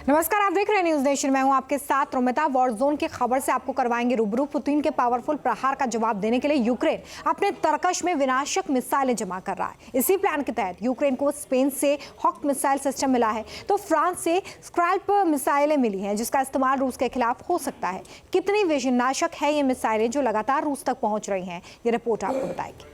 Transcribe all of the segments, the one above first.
नमस्कार, आप देख रहे हैं न्यूज नेशन। मैं हूं आपके साथ रोमिता। वॉर जोन की खबर से आपको करवाएंगे रूबरू। पुतिन के पावरफुल प्रहार का जवाब देने के लिए यूक्रेन अपने तरकश में विनाशक मिसाइलें जमा कर रहा है। इसी प्लान के तहत यूक्रेन को स्पेन से हॉक मिसाइल सिस्टम मिला है, तो फ्रांस से स्क्रैल्प मिसाइलें मिली हैं, जिसका इस्तेमाल रूस के खिलाफ हो सकता है। कितनी विनाशक है ये मिसाइलें जो लगातार रूस तक पहुंच रही हैं, ये रिपोर्ट आपको बताएगी।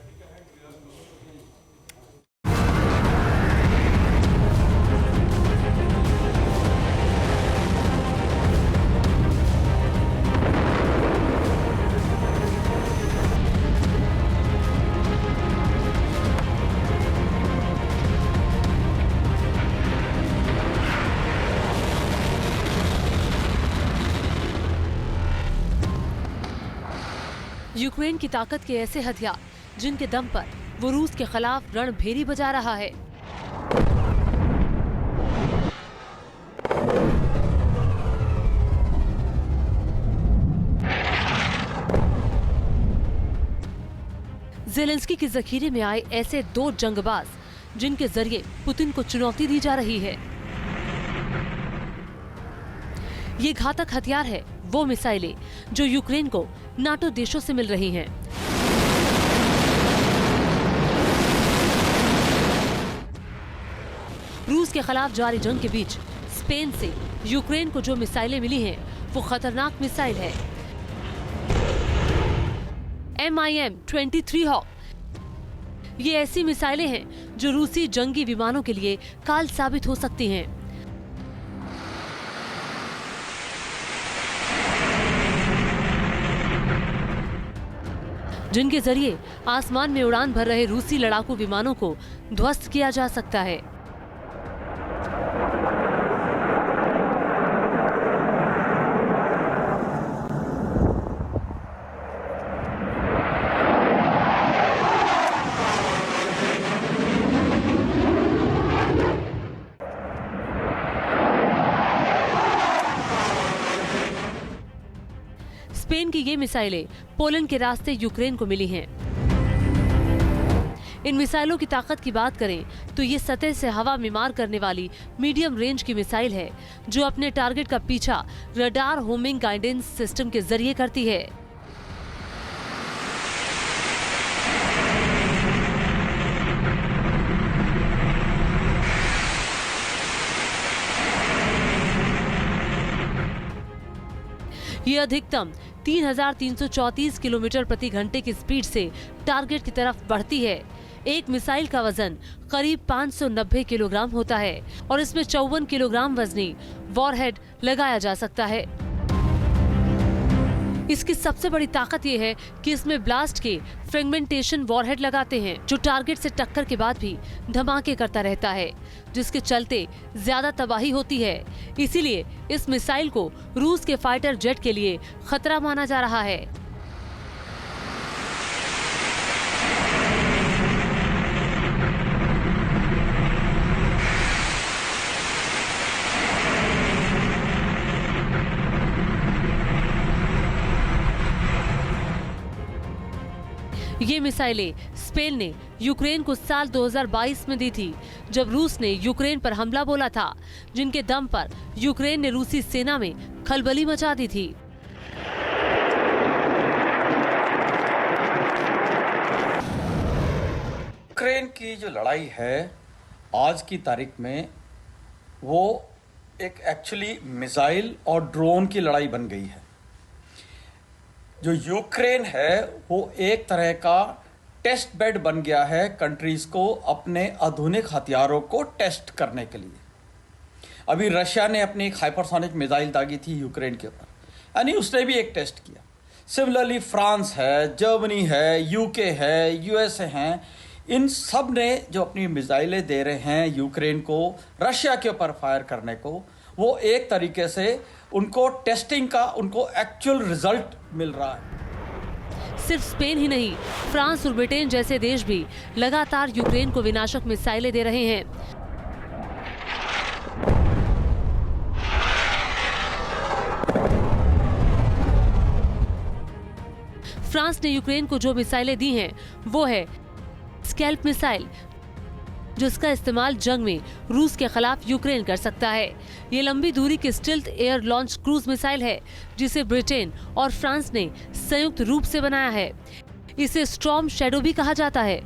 यूक्रेन की ताकत के ऐसे हथियार जिनके दम पर वो रूस के खिलाफ रणभेरी बजा रहा है। ज़ेलेंस्की के जखीरे में आए ऐसे दो जंगबाज जिनके जरिए पुतिन को चुनौती दी जा रही है। ये घातक हथियार है वो मिसाइलें जो यूक्रेन को नाटो देशों से मिल रही हैं। रूस के खिलाफ जारी जंग के बीच स्पेन से यूक्रेन को जो मिसाइलें मिली हैं वो खतरनाक मिसाइल है MIM-23 हॉक। ये ऐसी मिसाइलें हैं जो रूसी जंगी विमानों के लिए काल साबित हो सकती हैं। जिनके जरिए आसमान में उड़ान भर रहे रूसी लड़ाकू विमानों को ध्वस्त किया जा सकता है। स्पेन की ये मिसाइलें पोलैंड के रास्ते यूक्रेन को मिली हैं। इन मिसाइलों की ताकत की बात करें तो ये सतह से हवा में मार करने वाली मीडियम रेंज की मिसाइल है जो अपने टारगेट का पीछा रडार होमिंग गाइडेंस सिस्टम के जरिए करती है। ये अधिकतम 3,334 किलोमीटर प्रति घंटे की स्पीड से टारगेट की तरफ बढ़ती है। एक मिसाइल का वजन करीब 590 किलोग्राम होता है और इसमें 54 किलोग्राम वजनी वॉरहेड लगाया जा सकता है। इसकी सबसे बड़ी ताकत यह है कि इसमें ब्लास्ट के फ्रेगमेंटेशन वॉरहेड लगाते हैं जो टारगेट से टक्कर के बाद भी धमाके करता रहता है, जिसके चलते ज्यादा तबाही होती है। इसीलिए इस मिसाइल को रूस के फाइटर जेट के लिए खतरा माना जा रहा है। ये मिसाइलें स्पेन ने यूक्रेन को साल 2022 में दी थी, जब रूस ने यूक्रेन पर हमला बोला था, जिनके दम पर यूक्रेन ने रूसी सेना में खलबली मचा दी थी। यूक्रेन की जो लड़ाई है आज की तारीख में, वो एक एक्चुअली मिसाइल और ड्रोन की लड़ाई बन गई है। जो यूक्रेन है वो एक तरह का टेस्ट बेड बन गया है कंट्रीज को अपने आधुनिक हथियारों को टेस्ट करने के लिए। अभी रशिया ने अपनी एक हाइपरसोनिक मिसाइल दागी थी यूक्रेन के ऊपर, यानी उसने भी एक टेस्ट किया। सिमिलरली फ्रांस है, जर्मनी है, यूके है, यूएसए हैं, इन सब ने जो अपनी मिसाइलें दे रहे हैं यूक्रेन को रशिया के ऊपर फायर करने को, वो एक तरीके से उनको टेस्टिंग का उनको एक्चुअल रिजल्ट मिल रहा है। सिर्फ स्पेन ही नहीं, फ्रांस और ब्रिटेन जैसे देश भी लगातार यूक्रेन को विनाशक मिसाइलें दे रहे हैं। फ्रांस ने यूक्रेन को जो मिसाइलें दी हैं वो है स्कैल्प मिसाइल, जिसका इस्तेमाल जंग में रूस के खिलाफ यूक्रेन कर सकता है। ये लंबी दूरी की stealth air launch cruise missile है, जिसे ब्रिटेन और फ्रांस ने संयुक्त रूप से बनाया है। इसे स्टॉर्म शैडो भी कहा जाता है।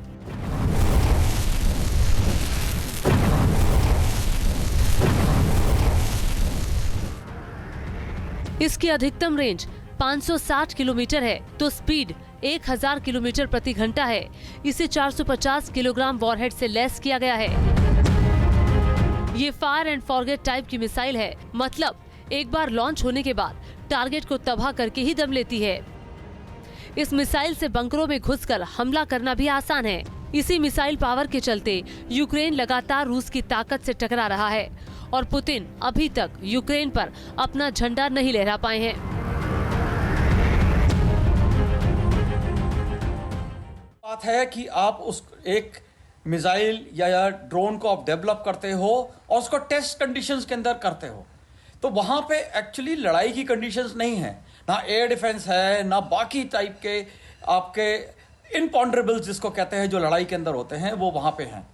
इसकी अधिकतम रेंज 560 किलोमीटर है तो स्पीड 1000 किलोमीटर प्रति घंटा है। इसे 450 किलोग्राम वॉरहेड से लैस किया गया है। ये फायर एंड फॉरगेट टाइप की मिसाइल है, मतलब एक बार लॉन्च होने के बाद टारगेट को तबाह करके ही दम लेती है। इस मिसाइल से बंकरों में घुसकर हमला करना भी आसान है। इसी मिसाइल पावर के चलते यूक्रेन लगातार रूस की ताकत से टकरा रहा है और पुतिन अभी तक यूक्रेन पर अपना झंडा नहीं लहरा पाए हैं। बात है कि आप उस एक मिसाइल या ड्रोन को आप डेवलप करते हो और उसको टेस्ट कंडीशंस के अंदर करते हो, तो वहां पे एक्चुअली लड़ाई की कंडीशंस नहीं है, ना एयर डिफेंस है, ना बाकी टाइप के आपके इनपॉन्डरेबल्स जिसको कहते हैं जो लड़ाई के अंदर होते हैं, वो वहां पे हैं।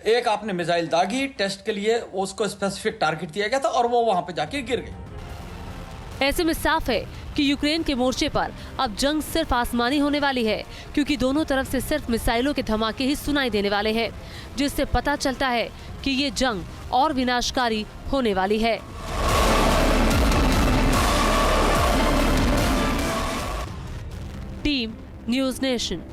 एक आपने मिसाइल दागी टेस्ट के लिए, उसको स्पेसिफिक टारगेट दिया गया था और वो वहां पे जाके गिर गई। ऐसे में साफ है कि यूक्रेन के मोर्चे पर अब जंग सिर्फ आसमानी होने वाली है, क्योंकि दोनों तरफ से सिर्फ मिसाइलों के धमाके ही सुनाई देने वाले हैं, जिससे पता चलता है कि ये जंग और विनाशकारी होने वाली है। Team news nation.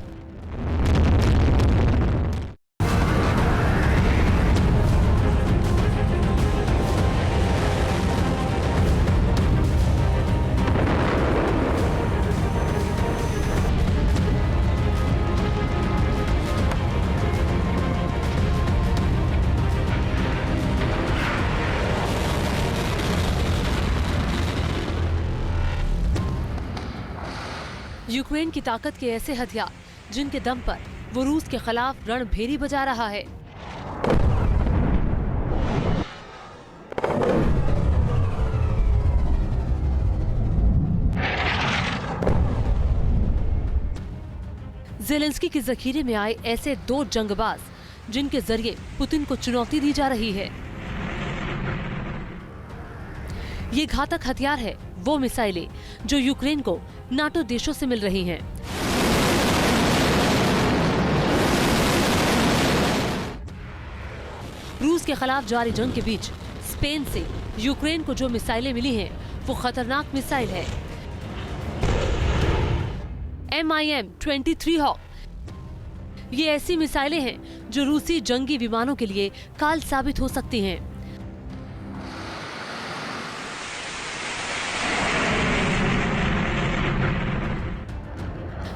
यूक्रेन की ताकत के ऐसे हथियार जिनके दम पर वो रूस के खिलाफ रणभेरी बजा रहा है। ज़ेलेंस्की के जखीरे में आए ऐसे 2 जंगबाज जिनके जरिए पुतिन को चुनौती दी जा रही है। ये घातक हथियार है वो मिसाइलें जो यूक्रेन को नाटो देशों से मिल रही हैं। रूस के खिलाफ जारी जंग के बीच स्पेन से यूक्रेन को जो मिसाइलें मिली हैं वो खतरनाक मिसाइल है MIM-23 हॉक। ये ऐसी मिसाइलें हैं जो रूसी जंगी विमानों के लिए काल साबित हो सकती हैं।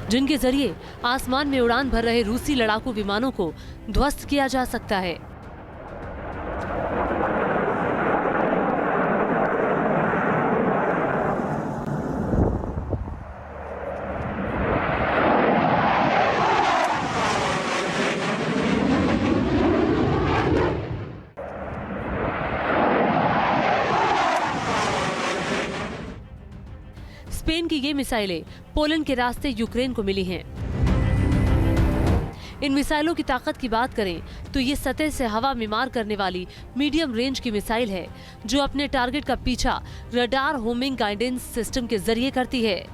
जिनके जरिए आसमान में उड़ान भर रहे रूसी लड़ाकू विमानों को ध्वस्त किया जा सकता है। स्पेन की ये मिसाइलें पोलैंड के रास्ते यूक्रेन को मिली हैं। इन मिसाइलों की ताकत की बात करें तो ये सतह से हवा में मार करने वाली मीडियम रेंज की मिसाइल है, जो अपने टारगेट का पीछा रडार होमिंग गाइडेंस सिस्टम के जरिए करती है।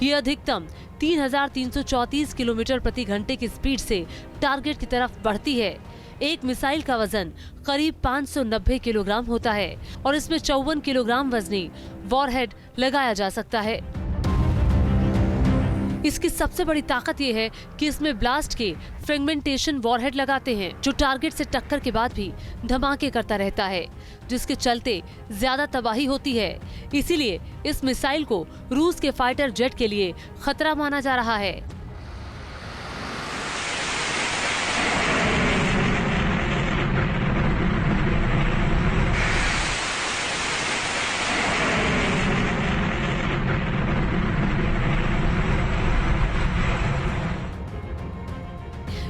ये अधिकतम 3334 किलोमीटर प्रति घंटे की स्पीड से टारगेट की तरफ बढ़ती है। एक मिसाइल का वजन करीब 590 किलोग्राम होता है और इसमें 54 किलोग्राम वजनी वॉरहेड लगाया जा सकता है। इसकी सबसे बड़ी ताकत यह है कि इसमें ब्लास्ट के फ्रेगमेंटेशन वॉरहेड लगाते हैं, जो टारगेट से टक्कर के बाद भी धमाके करता रहता है, जिसके चलते ज्यादा तबाही होती है। इसीलिए इस मिसाइल को रूस के फाइटर जेट के लिए खतरा माना जा रहा है।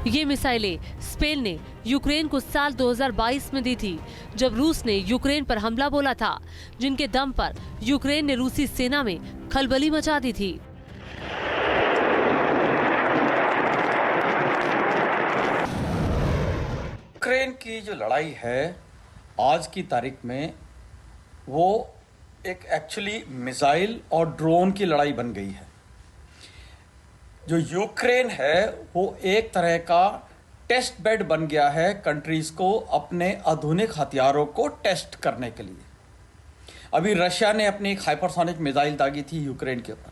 ये मिसाइलें स्पेन ने यूक्रेन को साल 2022 में दी थी, जब रूस ने यूक्रेन पर हमला बोला था, जिनके दम पर यूक्रेन ने रूसी सेना में खलबली मचा दी थी। यूक्रेन की जो लड़ाई है आज की तारीख में वो एक एक्चुअली मिसाइल और ड्रोन की लड़ाई बन गई है। जो यूक्रेन है वो एक तरह का टेस्ट बेड बन गया है कंट्रीज को अपने आधुनिक हथियारों को टेस्ट करने के लिए। अभी रशिया ने अपनी एक हाइपरसोनिक मिसाइल दागी थी यूक्रेन के ऊपर,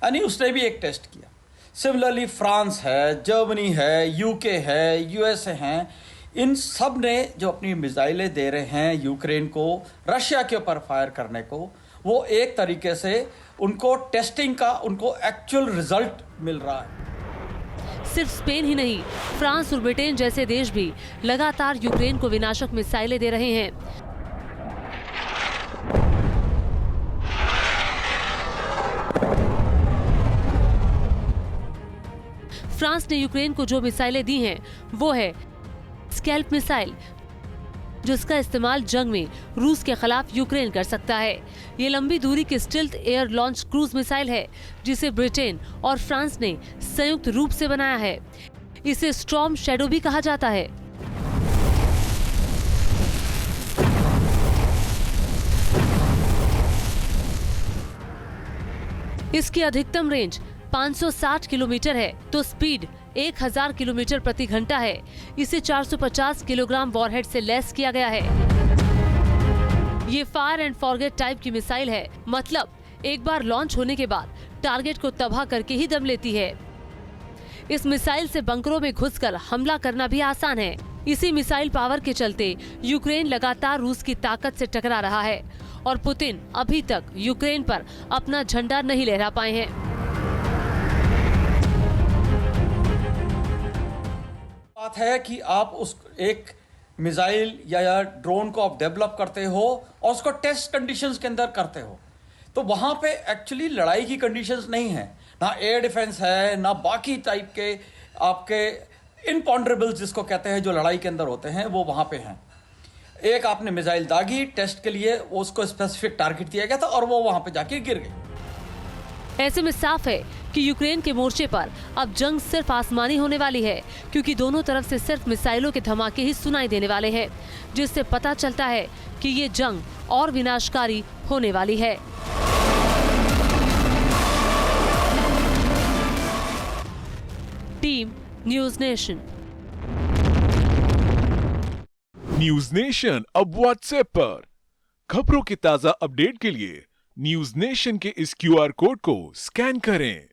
यानी उसने भी एक टेस्ट किया। सिमिलरली फ्रांस है, जर्मनी है, यूके है, यूएसए हैं, इन सब ने जो अपनी मिसाइलें दे रहे हैं यूक्रेन को रशिया के ऊपर फायर करने को, वो एक तरीके से उनको टेस्टिंग का उनको एक्चुअल रिजल्ट मिल रहा है। सिर्फ स्पेन ही नहीं, फ्रांस और ब्रिटेन जैसे देश भी लगातार यूक्रेन को विनाशक मिसाइलें दे रहे हैं। फ्रांस ने यूक्रेन को जो मिसाइलें दी हैं वो है स्कैल्प मिसाइल, जिसका इस्तेमाल जंग में रूस के खिलाफ यूक्रेन कर सकता है। ये लंबी दूरी की stealth air launch cruise missile है, जिसे ब्रिटेन और फ्रांस ने संयुक्त रूप से बनाया है। इसे स्टॉर्म शैडो भी कहा जाता है। इसकी अधिकतम रेंज 560 किलोमीटर है तो स्पीड 1000 किलोमीटर प्रति घंटा है। इसे 450 किलोग्राम वॉरहेड से लैस किया गया है। ये फायर एंड फॉरगेट टाइप की मिसाइल है, मतलब एक बार लॉन्च होने के बाद टारगेट को तबाह करके ही दम लेती है। इस मिसाइल से बंकरों में घुसकर हमला करना भी आसान है। इसी मिसाइल पावर के चलते यूक्रेन लगातार रूस की ताकत से टकरा रहा है और पुतिन अभी तक यूक्रेन पर अपना झंडा नहीं लहरा पाए हैं। बात है कि आप उस एक मिसाइल या ड्रोन को आप डेवलप करते हो और उसको टेस्ट कंडीशंस के अंदर करते हो, तो वहां पे एक्चुअली लड़ाई की कंडीशंस नहीं है, ना एयर डिफेंस है, ना बाकी टाइप के आपके इनपॉन्डरेबल्स जिसको कहते हैं जो लड़ाई के अंदर होते हैं, वो वहां पे हैं। एक आपने मिसाइल दागी टेस्ट के लिए, उसको स्पेसिफिक टारगेट दिया गया था और वो वहां पे जाके गिर गई। ऐसे में साफ है कि यूक्रेन के मोर्चे पर अब जंग सिर्फ आसमानी होने वाली है, क्योंकि दोनों तरफ से सिर्फ मिसाइलों के धमाके ही सुनाई देने वाले हैं, जिससे पता चलता है कि ये जंग और विनाशकारी होने वाली है। Team news nation. News nation अब व्हाट्सएप पर खबरों की ताजा अपडेट के लिए न्यूज नेशन के इस QR कोड को स्कैन करें।